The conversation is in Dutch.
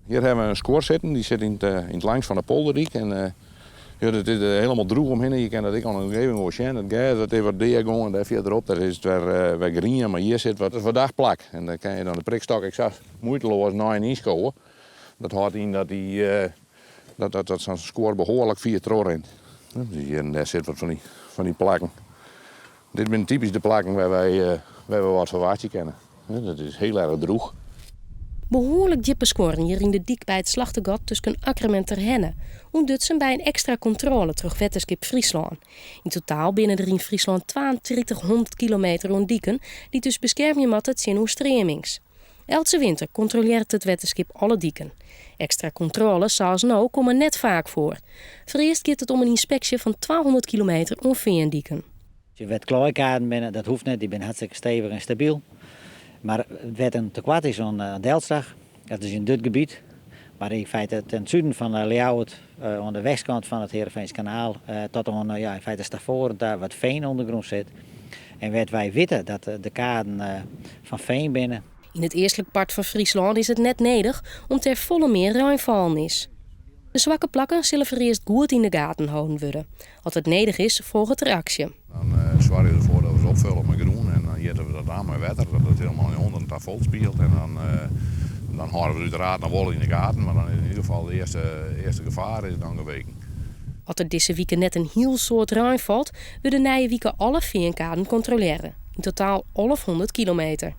Hier hebben we een score zitten, die zit in het langs van de polderdiek. En ja, dat is helemaal droeg omheen. Je kan dat ik aan de omgeving wel zien. Het gas, dat is wat diagon en daar verderop, daar is het weer green. Maar hier zit wat dagplak. En dan kan je dan de prikstok, ik zag, moeiteloos naar een inschouwen. Dat houdt in dat zo'n score behoorlijk via tror in. Dus hier en daar zit wat van die plakken. Dit zijn typisch de plakken waar we wat verwachtje kennen. Dat is heel erg droeg. Behoorlijk diepe scoren hier in de dik bij het slachtergat tussen Akrem en Terhenne. Ondutsen bij een extra controle terug Wetterskip Friesland. In totaal binnen er in Friesland 3200 kilometer aan dieken die dus beschermen met het in streamings. Elke winter controleert het Wetterskip alle dieken. Extra controles zoals nou komen net vaak voor. Vereerst gaat het om een inspectie van 200 kilometer ongeveer een dieken. Je weet klooikaarden binnen, dat hoeft niet, die zijn hartstikke stevig en stabiel. Maar het werd een tekwart is aan Delfsdag. Dat is in dit gebied. Maar in feite ten zuiden van Leeuwarden, aan de westkant van het Heerenveens kanaal, tot aan in feite Stavoren, daar wat veen ondergrond zit. En werd wij weten dat de kaden van veen binnen. In het eerstelijk part van Friesland is het net nedig om ter volle meer ruimvallen is. De zwakke plakken zullen vereerst goed in de gaten houden worden. Als het nedig is, volgt er actie. Dan zorg je ervoor dat we ze opvullen met groen en dan zetten we dat aan met water, dat het helemaal onder het vol speelt. En dan houden we uiteraard nog wel in de gaten, maar dan in ieder geval de eerste gevaar is dan geweken. Als er deze weken net een heel soort ruim valt, we de nieuwe weken alle veenkaden controleren. In totaal 1100 kilometer.